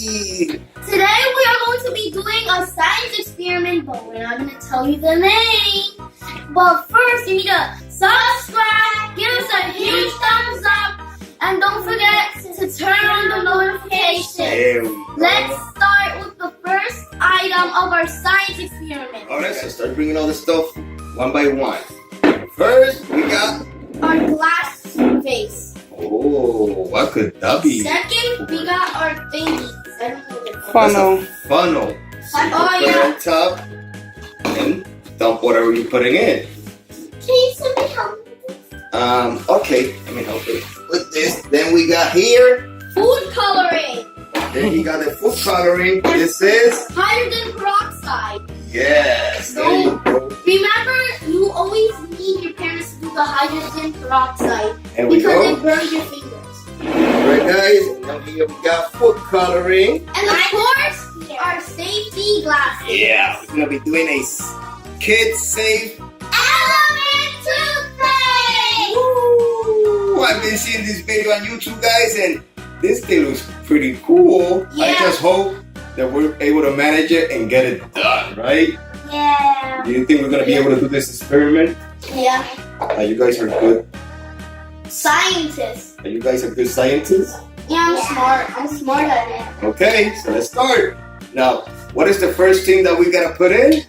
Today we are going to be doing a science experiment, but we're not going to tell you the name. But first, you need to subscribe, give us a huge thumbs up, and don't forget to turn on the notifications. Let's start with the first item of our science experiment. Alright, so start bringing all the stuff one by one. First, we got our glass vase. Oh, what could that be? Second, we got our thingies. I don't know what they're called. Funnel. Funnel. So Oh, you put it on top and dump whatever you're putting in. Can somebody help me with this? Okay, let me help you with this. Then we got here. Food coloring. Then you got the food coloring. This is hydrogen peroxide. yes. There you go. Remember, you always need your parents to do the hydrogen peroxide There we because go. it burns your fingers. Alright guys, and now here we got food coloring. And of course, our safety glasses. Yeah, we're gonna be doing a kid safe. Element toothpaste. Woo! I've been seeing this video on YouTube, guys, and this thing looks pretty cool. I Yeah. just hope that we're able to manage it and get it done, right? Yeah. Do you think we're gonna be able to do this experiment? Yeah. You guys are good. Scientists. You guys are good scientists. Yeah, I'm smart. I'm smart at it. Okay, so let's start. Now, what is the first thing that we gotta put in?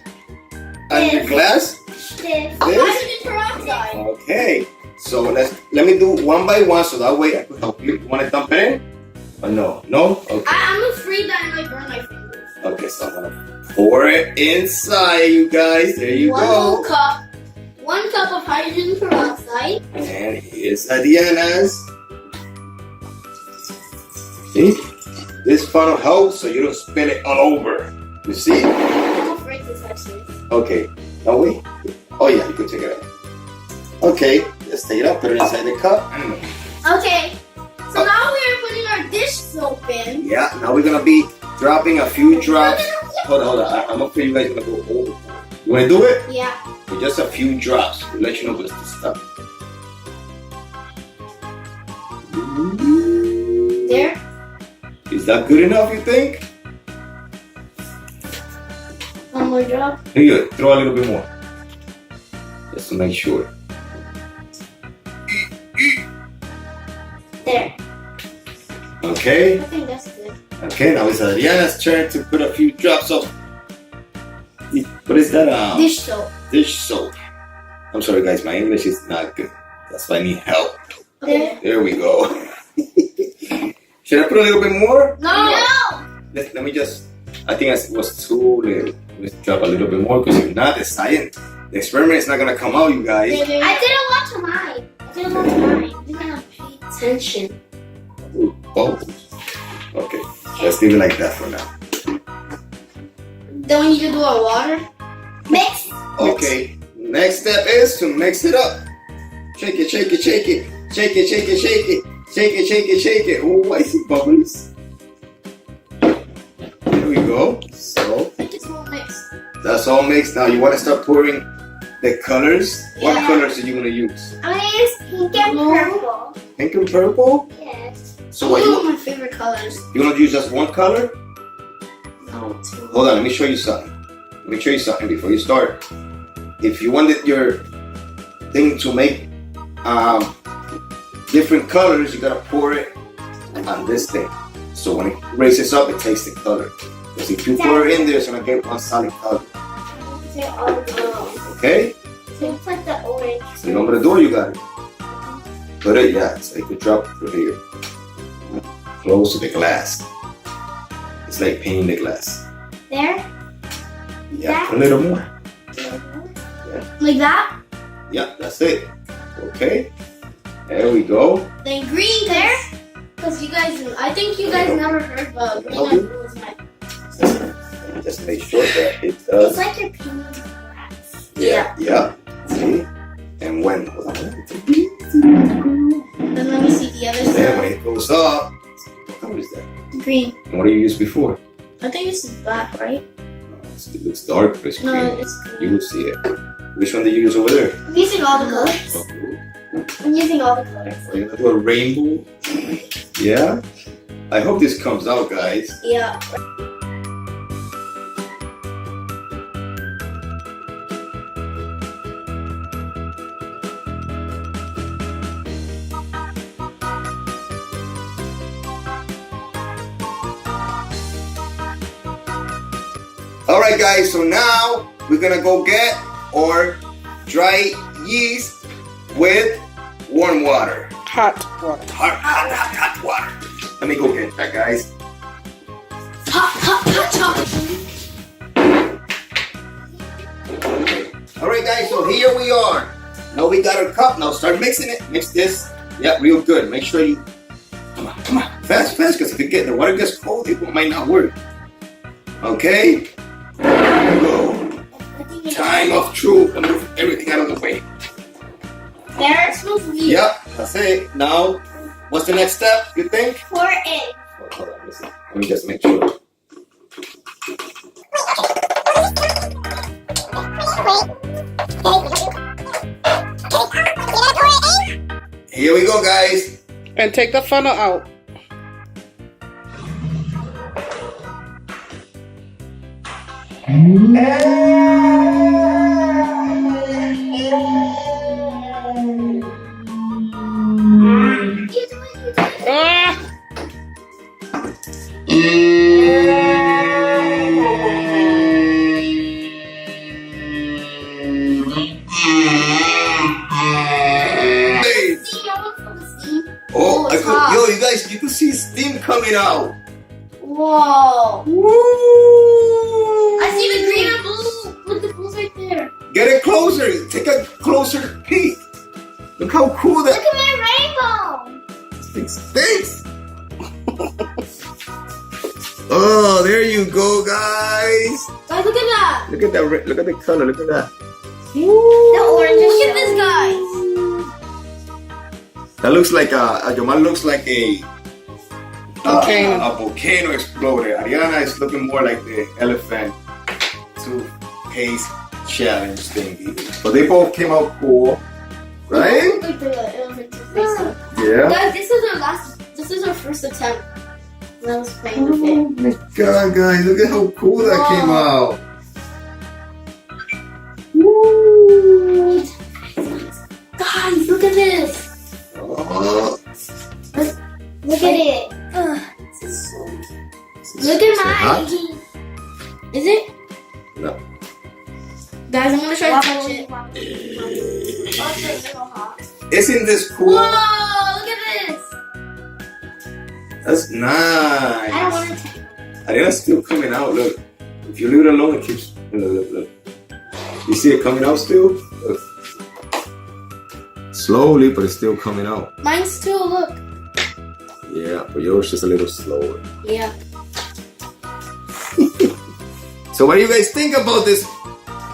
On the glass? This. Hydrogen peroxide. Okay, so let me do one by one so that way I can help you. You wanna dump it in? Or no? No? Okay. I'm afraid that I might burn my fingers. Okay, so I'm gonna pour it inside, you guys. There you One go. whole cup. 1 cup of hydrogen peroxide. And here's Adriana's. See? This funnel helps so you don't spill it all over. You see? I'm afraid to touch this. Okay. Now wait. Oh yeah, you can take it out. Okay, let's take it out, put it inside the cup. Okay. So now we are putting our dish soap in. Yeah, now we're gonna be dropping a few drops. Hold on. I'm afraid you guys are gonna go over. You wanna do it? Yeah. With just a few drops. We'll let you know what's the stuff. There. Is that good enough, you think? One more drop. Here you go. Throw a little bit more. Just to make sure. There. Okay. I think that's good. Okay, now it's Adriana's turn to put a few drops of. What is that? Dish soap. Dish soap. I'm sorry, guys. My English is not good. That's why I need help. There. There we go. Should I put a little bit more? No. Let me just. I think it was too little. Let's drop a little bit more because if not, the experiment is not gonna come out, you guys. I didn't watch mine. You gotta pay attention. Ooh, bubbles. Okay, let's leave it like that for now. Then we need to do our water. Mix. Okay, next step is to mix it up. Shake it, shake it, shake it. Shake it, shake it, shake it. Shake it, shake it, shake it. Oh, I see bubbles. There we go. So, It's all mixed. that's all mixed. Now you want to start pouring the colors. What Yeah. colors are you going to use? I'm gonna use pink and purple. Pink and purple? Yes. So what Two of you my favorite colors. want to use just one color? No, two. Hold on, let me show you something. Let me show you something before you start. If you wanted your thing to make different colors, you gotta pour it on this thing. So when it raises up, it takes the color. Because if you pour it in there, it's gonna get one solid color. They're all brown. Okay? So it's like the orange. So you know what to do, you got it. Put it, yeah, so you could drop it through here. Close to the glass. It's like painting the glass. There? Yeah, a little more. Like that? Yeah, that's it. Okay. There we go. Then green there? Because you guys, I think you guys never heard of green and blue is my sister. Just make sure that it does. It's like you're painting glass. Yeah. See? And when? Then let me see the other Then side. when it goes up, what color is that? Green. And what do you use before? I think this is black, right? It looks dark, but it's green. No, it's You green. will see it. Which one do you use over there? I'm using all the colors. Oh, blue. I'm using all the colors. Are you gonna do a rainbow? Yeah? I hope this comes out, guys. Yeah. Alright guys, so now we're gonna go get our dry yeast with warm water. Hot water. Hot water. Let me go get that, guys. Hot chocolate. Alright guys, so here we are. Now we got our cup. Now start mixing it. Mix this. Yeah, real good. Make sure you come on. Fast, because if the water gets cold, it might not work. Okay? Here we go. Time of truth. Move everything out of the way. There it smells weird. Yep, that's it. Now, what's the next step, you think? Pour it in. Hold on, listen. Let me just make sure. Here we go, guys. And take the funnel out. Ah! Oh, yo, you guys, you can see steam coming out. Whoa. Woo! I see the green and blue. Look, the blue's right there. Get it closer. Take a closer peek. Look how cool that Look at my rainbow. thing stinks. Oh, there you go, guys. Guys, look at that. Look at that. Look at the color. Look at that. The orange. Look at this, guys. That looks like your mom looks like a Volcano. volcano exploded. Ariana is looking more like the elephant toothpaste challenge thingy. But they both came out cool, right? Like the elephant toothpaste. Yeah. Guys, this is our first attempt. When I was playing with Oh it. my god, guys, look at how cool that came out. Woo! Guys, look at this. Oh, Look at it. This is so. Look at mine. Is it? No. Guys, I'm gonna try to touch it. Isn't this cool? Whoa! Look at this. That's nice. I don't want to touch it. Ariana's still coming out. Look, if you leave it alone, it keeps. Look. You see it coming out still? Look. Slowly, but it's still coming out. Mine's too. Look. Yeah, but yours just a little slower. Yeah. So, what do you guys think about this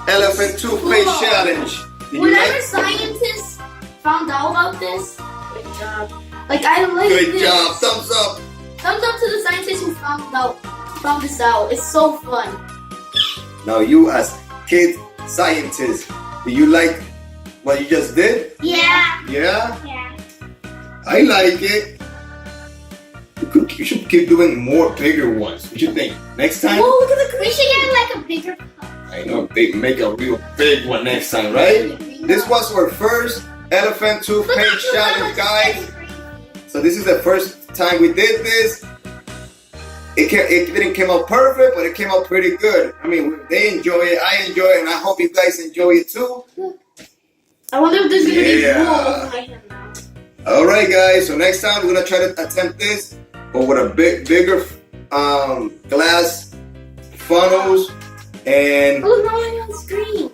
elephant toothpaste challenge? Did you Whenever like? scientists found out about this, good job. Like I like Good this. job. Thumbs up. Thumbs up to the scientists who found this out. It's so fun. Now, you as kid scientist, do you like what you just did? Yeah. Yeah. Yeah. I like it. You should keep doing more bigger ones. What you think? Next time? Oh, look at the. We should get like a bigger cup. I know, make a real big one next time, right? This was our first elephant toothpaste challenge, guys. So this is the first time we did this. It didn't come out perfect, but it came out pretty good. I mean, they enjoy it, I enjoy it, and I hope you guys enjoy it too. I wonder if there's gonna be Yeah. more over my hand now. All right, guys. So next time we're gonna try to attempt this, but with a bigger glass funnels and. Oh, now I'm on screen.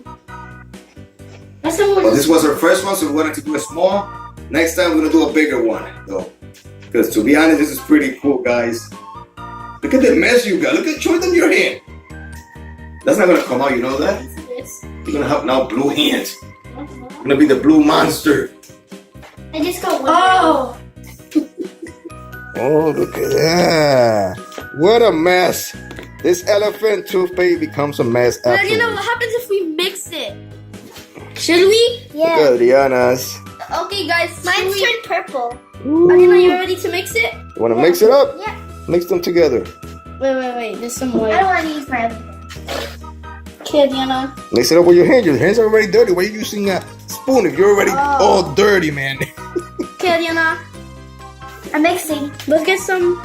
That's the Well, this was our first one, so we wanted to do a small. Next time we're gonna do a bigger one, though, because to be honest, this is pretty cool, guys. Look at the mess you got. Show them your hand. That's not gonna come out, you know that? You're gonna have now blue hands. You're gonna be the blue monster. I just got one. Oh. Oh, look at that. What a mess. This elephant toothpaste becomes a mess But after. you know what happens if we mix it? Should we? Look at Rihanna's. Okay, guys. Mine's turned purple. Are you ready to mix it? You wanna mix it up? Yeah. Mix them together. Wait. There's some more. I don't want to use my everything. Kid, you know. Mix it up with your hands. Your hands are already dirty. Why are you using a spoon if you're already all dirty, man? Kid, you know. I'm mixing. Let's get some.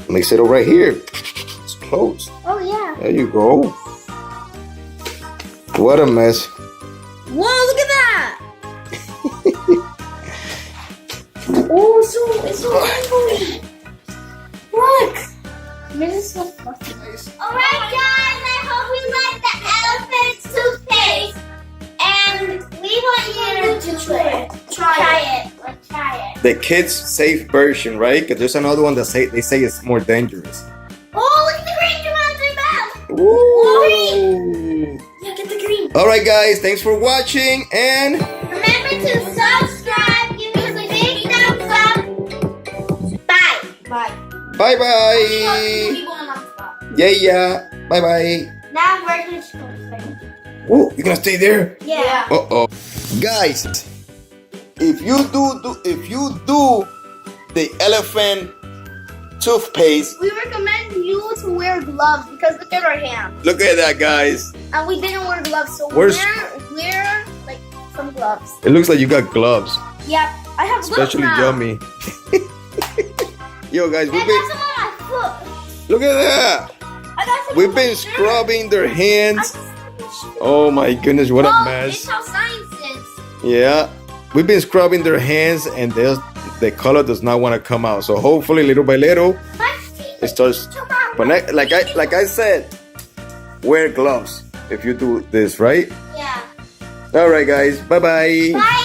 Mix it up right here. It's close. Oh, yeah. There you go. What a mess. Whoa, look at that. Oh, it's so rainbowy. Look. This is so fluffy. Alright, guys, I hope you like the elephant toothpaste. And we want you to try it. Let's try it. The kids safe version, right? Because there's another one that they say it's more dangerous. Oh, look at the green come out of their mouth. Woo! Yeah, get the green. Alright, guys, thanks for watching and Remember to subscribe. Give us a big thumbs up. Bye. Bye. bye bye. Yeah. Bye bye. Now we're going to go to Oh, you're gonna stay there? Yeah. Uh-oh. Guys, if you do the elephant toothpaste, We recommend you to wear gloves because look at our hands. look at that, guys. And we didn't wear gloves, so Where's- wear like some gloves. It looks like you got gloves. Yep, I have gloves Especially now. yummy. Yo, guys, I got some on my foot. look at that. I got some We've on been my shirt. scrubbing their I hands. got some on my shirt. Oh my goodness, what a It's mess. how science is. Yeah, we've been scrubbing their hands and the color does not want to come out. So hopefully, little by little, it starts. But like I said, wear gloves if you do this, right? Yeah. All right, guys. Bye bye. Bye.